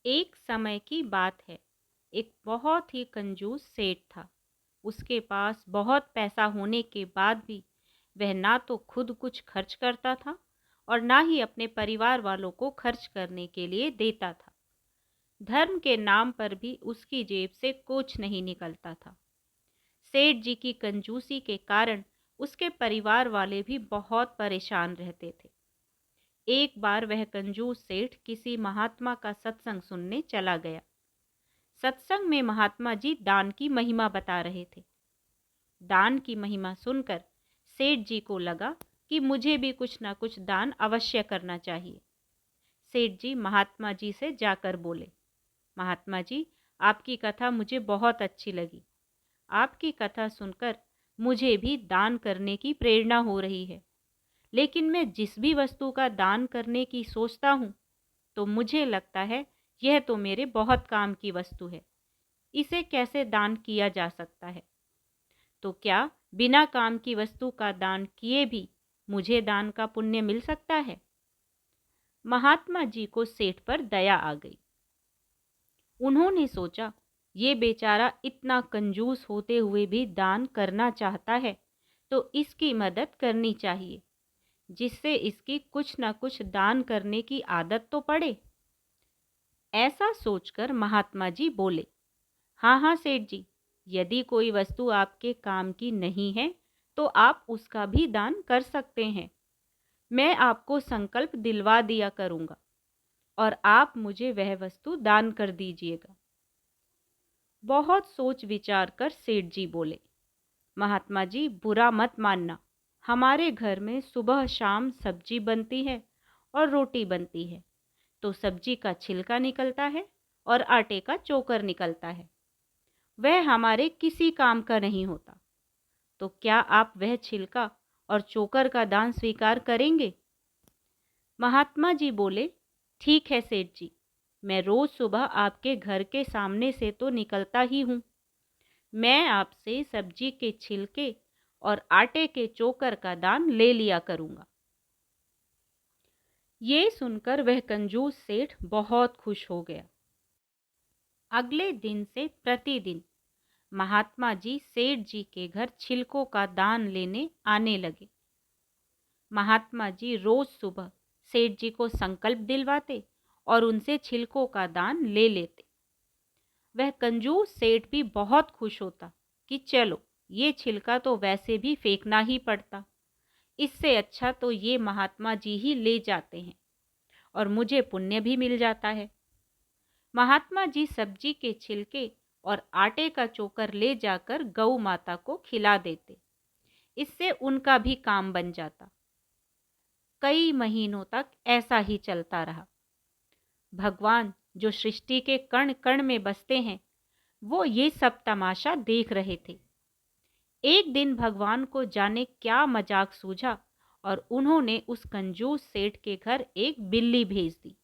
एक समय की बात है। एक बहुत ही कंजूस सेठ था। उसके पास बहुत पैसा होने के बाद भी वह ना तो खुद कुछ खर्च करता था और ना ही अपने परिवार वालों को खर्च करने के लिए देता था। धर्म के नाम पर भी उसकी जेब से कुछ नहीं निकलता था। सेठ जी की कंजूसी के कारण उसके परिवार वाले भी बहुत परेशान रहते थे। एक बार वह कंजूस सेठ किसी महात्मा का सत्संग सुनने चला गया। सत्संग में महात्मा जी दान की महिमा बता रहे थे। दान की महिमा सुनकर सेठ जी को लगा कि मुझे भी कुछ ना कुछ दान अवश्य करना चाहिए। सेठ जी महात्मा जी से जाकर बोले, महात्मा जी, आपकी कथा मुझे बहुत अच्छी लगी। आपकी कथा सुनकर मुझे भी दान करने की प्रेरणा हो रही है। लेकिन मैं जिस भी वस्तु का दान करने की सोचता हूँ तो मुझे लगता है यह तो मेरे बहुत काम की वस्तु है, इसे कैसे दान किया जा सकता है? तो क्या बिना काम की वस्तु का दान किए भी मुझे दान का पुण्य मिल सकता है? महात्मा जी को सेठ पर दया आ गई। उन्होंने सोचा, ये बेचारा इतना कंजूस होते हुए भी दान करना चाहता है, तो इसकी मदद करनी चाहिए, जिससे इसकी कुछ ना कुछ दान करने की आदत तो पड़े। ऐसा सोचकर महात्मा जी बोले, हाँ हाँ सेठ जी, यदि कोई वस्तु आपके काम की नहीं है तो आप उसका भी दान कर सकते हैं। मैं आपको संकल्प दिलवा दिया करूँगा और आप मुझे वह वस्तु दान कर दीजिएगा। बहुत सोच विचार कर सेठ जी बोले, महात्मा जी, बुरा मत मानना, हमारे घर में सुबह शाम सब्जी बनती है और रोटी बनती है, तो सब्जी का छिलका निकलता है और आटे का चोकर निकलता है। वह हमारे किसी काम का नहीं होता। तो क्या आप वह छिलका और चोकर का दान स्वीकार करेंगे? महात्मा जी बोले, ठीक है सेठ जी, मैं रोज सुबह आपके घर के सामने से तो निकलता ही हूँ। मैं आपसे सब्जी के छिलके और आटे के चोकर का दान ले लिया करूँगा। ये सुनकर वह कंजूस सेठ बहुत खुश हो गया। अगले दिन से प्रतिदिन महात्मा जी सेठ जी के घर छिलकों का दान लेने आने लगे। महात्मा जी रोज सुबह सेठ जी को संकल्प दिलवाते और उनसे छिलकों का दान ले लेते। वह कंजूस सेठ भी बहुत खुश होता कि चलो, ये छिलका तो वैसे भी फेंकना ही पड़ता, इससे अच्छा तो ये महात्मा जी ही ले जाते हैं और मुझे पुण्य भी मिल जाता है। महात्मा जी सब्जी के छिलके और आटे का चोकर ले जाकर गौ माता को खिला देते, इससे उनका भी काम बन जाता। कई महीनों तक ऐसा ही चलता रहा। भगवान, जो सृष्टि के कण कण में बसते हैं, वो ये सब तमाशा देख रहे थे। एक दिन भगवान को जाने क्या मजाक सूझा और उन्होंने उस कंजूस सेठ के घर एक बिल्ली भेज दी।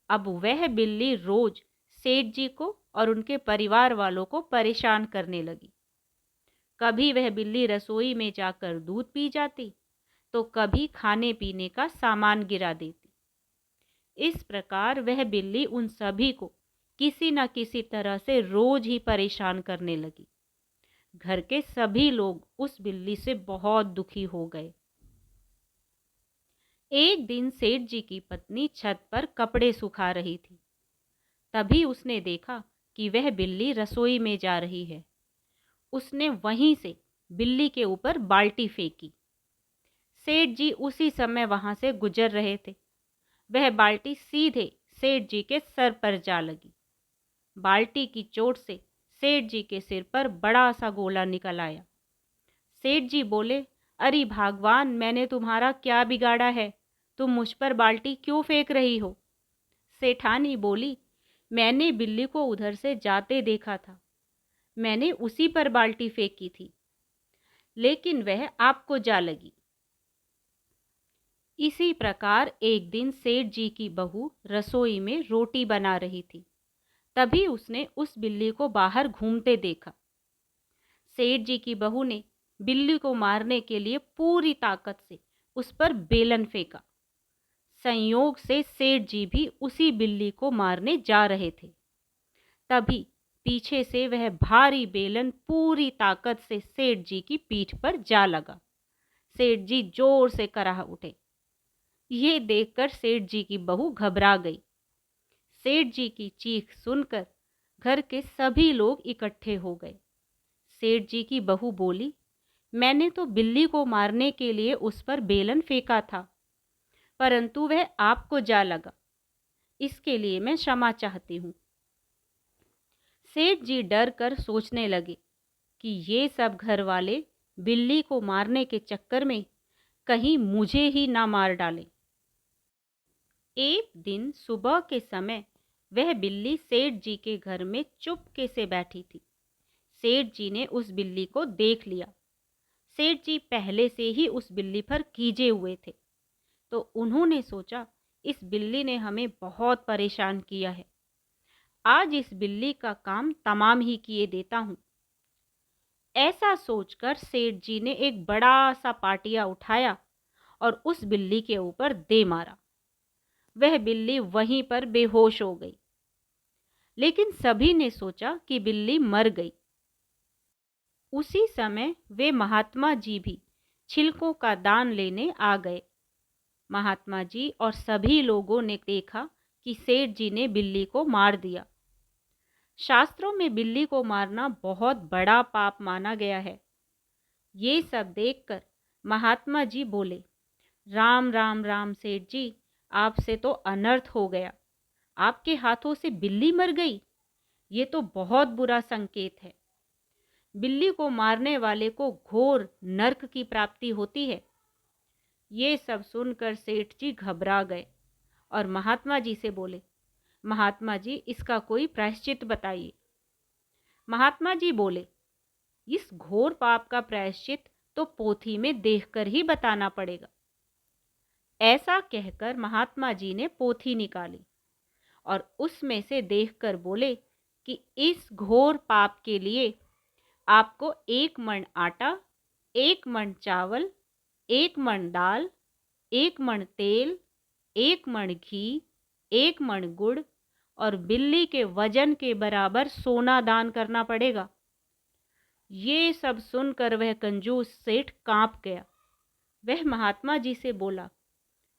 अब वह बिल्ली रोज सेठ जी को और उनके परिवार वालों को परेशान करने लगी। कभी वह बिल्ली रसोई में जाकर दूध पी जाती, तो कभी खाने पीने का सामान गिरा देती। इस प्रकार वह बिल्ली उन सभी को किसी न किसी तरह से रोज ही परेशान करने लगी। घर के सभी लोग उस बिल्ली से बहुत दुखी हो गए। एक दिन सेठ जी की पत्नी छत पर कपड़े सुखा रही थी। तभी उसने देखा कि वह बिल्ली रसोई में जा रही है। उसने वहीं से बिल्ली के ऊपर बाल्टी फेंकी। सेठ जी उसी समय वहां से गुजर रहे थे। वह बाल्टी सीधे सेठ जी के सर पर जा लगी। बाल्टी की चोट से सेठ जी के सिर पर बड़ा सा गोला निकल आया। सेठ जी बोले, अरे भगवान, मैंने तुम्हारा क्या बिगाड़ा है? तुम मुझ पर बाल्टी क्यों फेंक रही हो? सेठानी बोली, मैंने बिल्ली को उधर से जाते देखा था, मैंने उसी पर बाल्टी फेंकी थी, लेकिन वह आपको जा लगी। इसी प्रकार एक दिन सेठ जी की बहू रसोई में रोटी बना रही थी। तभी उसने उस बिल्ली को बाहर घूमते देखा। सेठ जी की बहू ने बिल्ली को मारने के लिए पूरी ताकत से उस पर बेलन फेंका। संयोग से सेठ जी भी उसी बिल्ली को मारने जा रहे थे। तभी पीछे से वह भारी बेलन पूरी ताकत से सेठ जी की पीठ पर जा लगा। सेठ जी जोर से कराह उठे। ये देखकर सेठ जी की बहू घबरा गई। सेठ जी की चीख सुनकर घर के सभी लोग इकट्ठे हो गए। सेठ जी की बहू बोली, मैंने तो बिल्ली को मारने के लिए उस पर बेलन फेंका था, परंतु वह आपको जा लगा। इसके लिए मैं क्षमा चाहती हूँ। सेठ जी डर कर सोचने लगे कि ये सब घर वाले बिल्ली को मारने के चक्कर में कहीं मुझे ही ना मार डालें। एक दिन सुबह के समय वह बिल्ली सेठ जी के घर में चुपके से बैठी थी। सेठ जी ने उस बिल्ली को देख लिया। सेठ जी पहले से ही उस बिल्ली पर खींचे हुए थे, तो उन्होंने सोचा इस बिल्ली ने हमें बहुत परेशान किया है, आज इस बिल्ली का काम तमाम ही किए देता हूँ। ऐसा सोचकर सेठ जी ने एक बड़ा सा पाटिया उठाया और उस बिल्ली के ऊपर दे मारा। वह बिल्ली वहीं पर बेहोश हो गई, लेकिन सभी ने सोचा कि बिल्ली मर गई। उसी समय वे महात्मा जी भी छिलकों का दान लेने आ गए। महात्मा जी और सभी लोगों ने देखा कि सेठ जी ने बिल्ली को मार दिया। शास्त्रों में बिल्ली को मारना बहुत बड़ा पाप माना गया है। ये सब देखकर महात्मा जी बोले, राम राम राम सेठ जी, आपसे तो अनर्थ हो गया। आपके हाथों से बिल्ली मर गई, ये तो बहुत बुरा संकेत है। बिल्ली को मारने वाले को घोर नरक की प्राप्ति होती है। ये सब सुनकर सेठ जी घबरा गए और महात्मा जी से बोले, महात्मा जी इसका कोई प्रायश्चित बताइए। महात्मा जी बोले, इस घोर पाप का प्रायश्चित तो पोथी में देखकर ही बताना पड़ेगा। ऐसा कहकर महात्मा जी ने पोथी निकाली और उसमें से देखकर बोले कि इस घोर पाप के लिए आपको 1 मण आटा, 1 मण चावल, 1 मण दाल, 1 मण तेल, 1 मण घी, 1 मण गुड़ और बिल्ली के वजन के बराबर सोना दान करना पड़ेगा। ये सब सुनकर वह कंजूस सेठ कांप गया। वह महात्मा जी से बोला,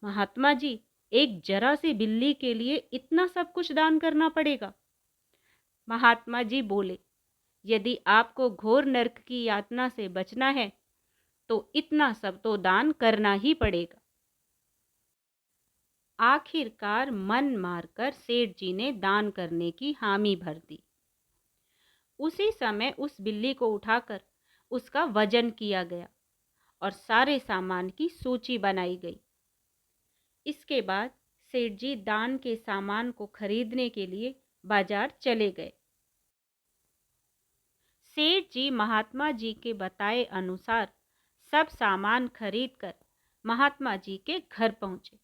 महात्मा जी, एक जरा सी बिल्ली के लिए इतना सब कुछ दान करना पड़ेगा? महात्मा जी बोले, यदि आपको घोर नरक की यातना से बचना है तो इतना सब तो दान करना ही पड़ेगा। आखिरकार मन मारकर सेठ जी ने दान करने की हामी भर दी। उसी समय उस बिल्ली को उठाकर उसका वजन किया गया और सारे सामान की सूची बनाई गई। इसके बाद सेठ जी दान के सामान को खरीदने के लिए बाजार चले गए। सेठ जी महात्मा जी के बताए अनुसार सब सामान खरीदकर महात्मा जी के घर पहुंचे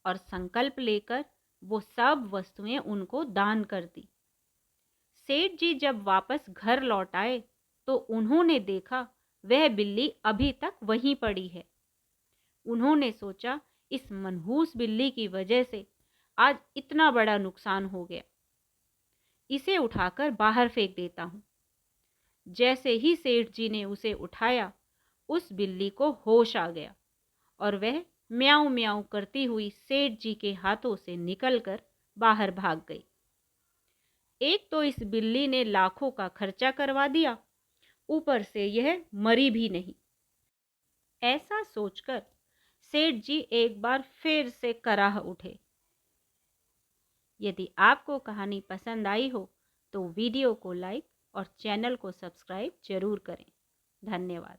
और संकल्प लेकर वो सब वस्तुएं उनको दान कर दी। सेठ जी जब वापस घर लौट आए तो उन्होंने देखा वह बिल्ली अभी तक वहीं पड़ी है। उन्होंने सोचा, इस मनहूस बिल्ली की वजह से आज इतना बड़ा नुकसान हो गया, इसे उठाकर बाहर फेंक देता हूँ। जैसे ही सेठ जी ने उसे उठाया, उस बिल्ली को होश आ गया और वह म्याऊं म्याऊं करती हुई सेठ जी के हाथों से निकलकर बाहर भाग गई। एक तो इस बिल्ली ने लाखों का खर्चा करवा दिया, ऊपर से यह मरी भी नहीं। ऐसा सोचकर सेठ जी एक बार फिर से कराह उठे। यदि आपको कहानी पसंद आई हो तो वीडियो को लाइक और चैनल को सब्सक्राइब जरूर करें। धन्यवाद।